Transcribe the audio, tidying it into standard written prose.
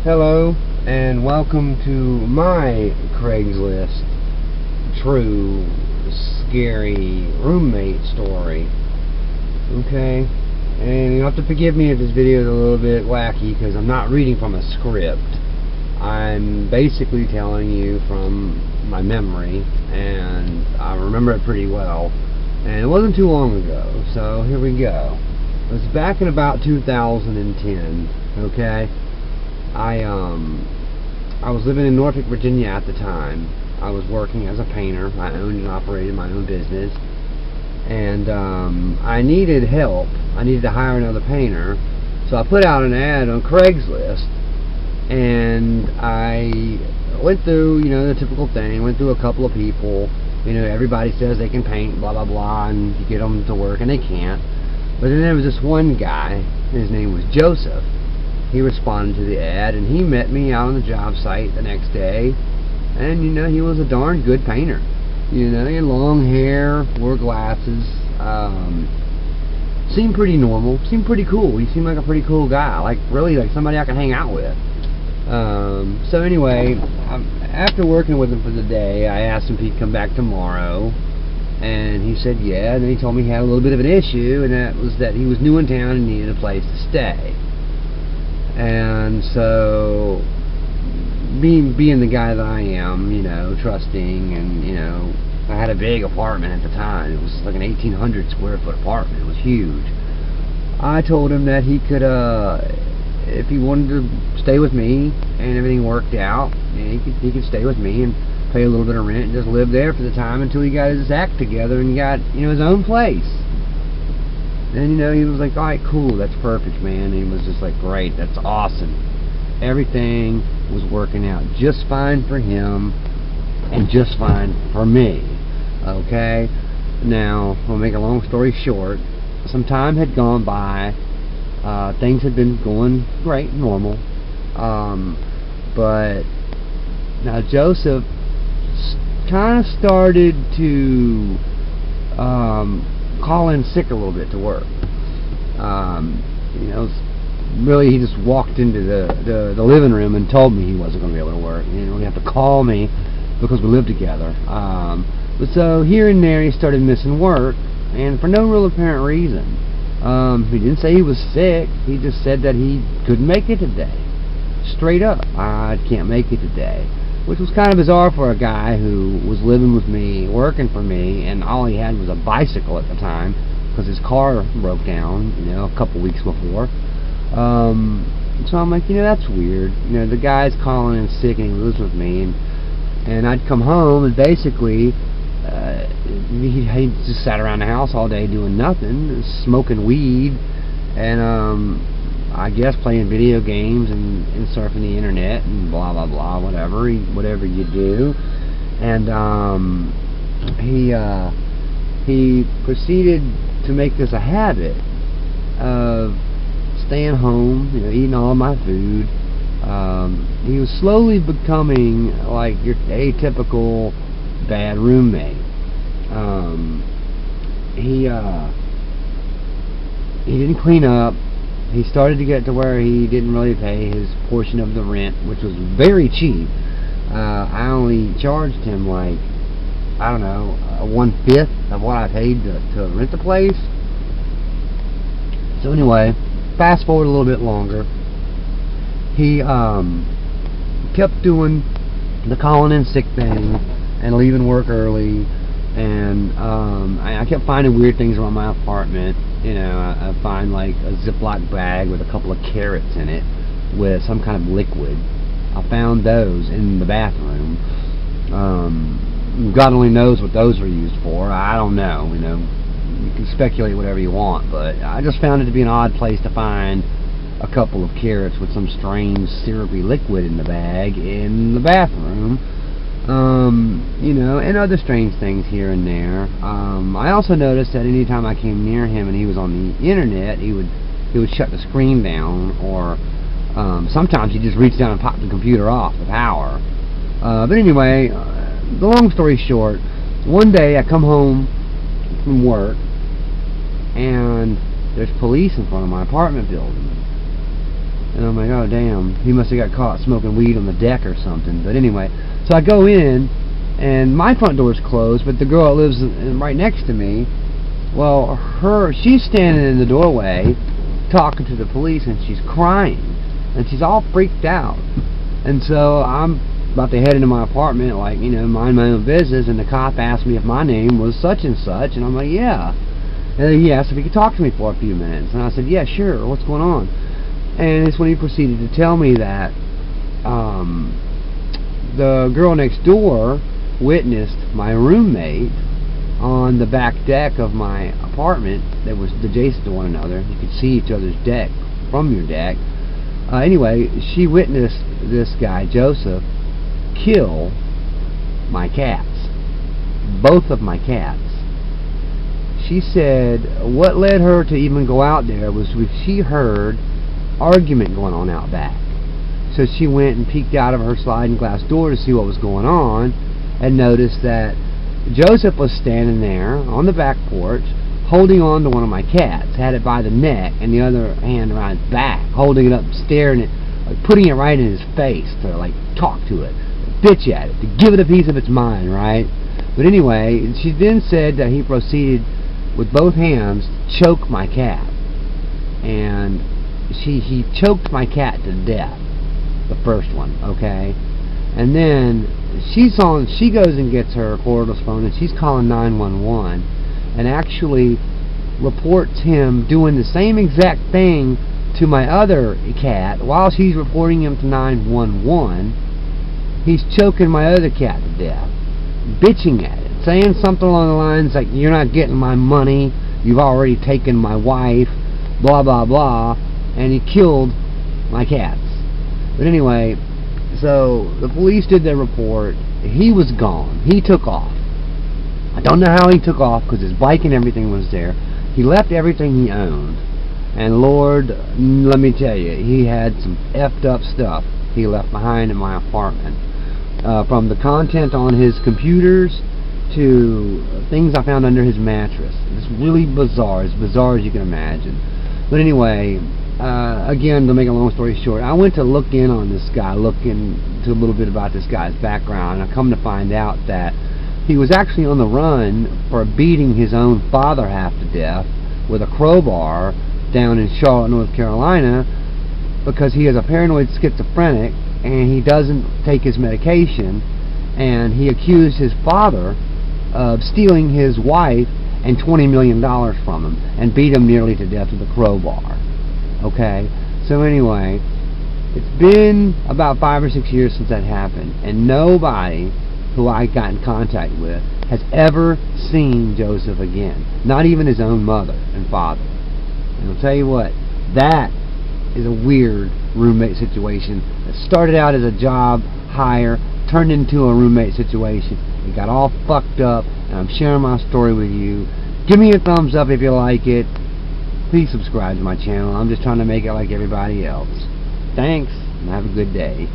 Hello, and welcome to my Craigslist true scary roommate story. Okay? And you have to forgive me if this video is a little bit wacky because I'm not reading from a script. I'm basically telling you from my memory, and I remember it pretty well. And it wasn't too long ago, so here we go. It was back in about 2010, okay? I was living in Norfolk, Virginia at the time. I was working as a painter. I owned and operated my own business, and I needed help. I needed to hire another painter, so I put out an ad on Craigslist, and I went through, the typical thing. Went through a couple of people. Everybody says they can paint, blah blah blah, and you get them to work, and they can't. But then there was this one guy. His name was Joseph. He responded to the ad, and he met me out on the job site the next day, and he was a darn good painter. He had long hair, wore glasses, seemed pretty normal, seemed pretty cool. He seemed like a pretty cool guy, really like somebody I could hang out with. So anyway, after working with him for the day, I asked him if he'd come back tomorrow, and he said yeah. And then he told me he had a little bit of an issue, and that was that he was new in town and needed a place to stay. And so, being the guy that I am, trusting, and I had a big apartment at the time. It was like an 1,800 square foot apartment. It was huge. I told him that he could, if he wanted to stay with me and everything worked out, he could stay with me and pay a little bit of rent and just live there for the time until he got his act together and got his own place. And he was like, alright, cool, that's perfect, man. And he was just like, great, that's awesome. Everything was working out just fine for him and just fine for me. Okay? Now, we'll make a long story short. Some time had gone by. Things had been going great, normal. But now Joseph kind of started to call in sick a little bit to work. Really, he just walked into the living room and told me he wasn't going to be able to work. He didn't really have to call me because we lived together. But so here and there he started missing work, and for no real apparent reason. He didn't say he was sick. He just said that he couldn't make it today. Straight up, I can't make it today. Which was kind of bizarre for a guy who was living with me, working for me, and all he had was a bicycle at the time because his car broke down, a couple weeks before. So I'm like, that's weird. The guy's calling in sick and he lives with me, and I'd come home and basically he just sat around the house all day doing nothing, smoking weed, and I guess playing video games and surfing the internet and blah blah blah, whatever you do. And he proceeded to make this a habit of staying home, eating all my food. He was slowly becoming like your atypical bad roommate. He didn't clean up. He started to get to where he didn't really pay his portion of the rent, which was very cheap. I only charged him like, I don't know, 1/5 of what I paid to rent the place. So anyway, fast forward a little bit longer. He kept doing the calling in sick thing and leaving work early, and I kept finding weird things around my apartment. I find like a Ziploc bag with a couple of carrots in it with some kind of liquid. I found those in the bathroom. God only knows what those were used for. I don't know. You can speculate whatever you want, but I just found it to be an odd place to find a couple of carrots with some strange syrupy liquid in the bag in the bathroom. And other strange things here and there. I also noticed that anytime I came near him and he was on the internet, he would shut the screen down, or sometimes he'd just reach down and pop the computer off, the power. But anyway, the long story short, one day I come home from work and there's police in front of my apartment building. And I'm like, oh damn, he must have got caught smoking weed on the deck or something. But anyway, so I go in, and my front door's closed, but the girl that lives right next to me, well, she's standing in the doorway talking to the police, and she's crying, and she's all freaked out. And so I'm about to head into my apartment, like, you know, mind my own business, and the cop asked me if my name was such and such, and I'm like, yeah. And he asked if he could talk to me for a few minutes, and I said, yeah, sure, what's going on? And it's when he proceeded to tell me that the girl next door witnessed my roommate on the back deck of my apartment that was adjacent to one another. You could see each other's deck from your deck. Anyway, she witnessed this guy, Joseph, kill my cats. Both of my cats. She said what led her to even go out there was she heard argument going on out back. So she went and peeked out of her sliding glass door to see what was going on, and noticed that Joseph was standing there on the back porch holding on to one of my cats, had it by the neck and the other hand around its back, holding it up, staring at, like, putting it right in his face to, like, talk to it, bitch at it, to give it a piece of its mind, right? But anyway, she then said that he proceeded with both hands to choke my cat, and he choked my cat to death, the first one, okay? And then she goes and gets her cordless phone, and she's calling 911, and actually reports him doing the same exact thing to my other cat. While she's reporting him to 911, he's choking my other cat to death, bitching at it, saying something along the lines like, you're not getting my money, you've already taken my wife, blah blah blah, and he killed my cats. But anyway, so the police did their report. He was gone. He took off. I don't know how he took off, because his bike and everything was there. He left everything he owned, and Lord, let me tell you, he had some effed up stuff he left behind in my apartment, from the content on his computers to things I found under his mattress. It's really bizarre, as bizarre as you can imagine. But anyway, again, to make a long story short, I went to look in on this guy, look into a little bit about this guy's background, and I come to find out that he was actually on the run for beating his own father half to death with a crowbar down in Charlotte, North Carolina, because he is a paranoid schizophrenic and he doesn't take his medication, and he accused his father of stealing his wife and $20 million from him and beat him nearly to death with a crowbar. Okay, so anyway, it's been about 5 or 6 years since that happened, and nobody who I got in contact with has ever seen Joseph again. Not even his own mother and father. And I'll tell you what, that is a weird roommate situation that started out as a job hire, turned into a roommate situation. It got all fucked up, and I'm sharing my story with you. Give me a thumbs up if you like it. Please subscribe to my channel. I'm just trying to make it like everybody else. Thanks, and have a good day.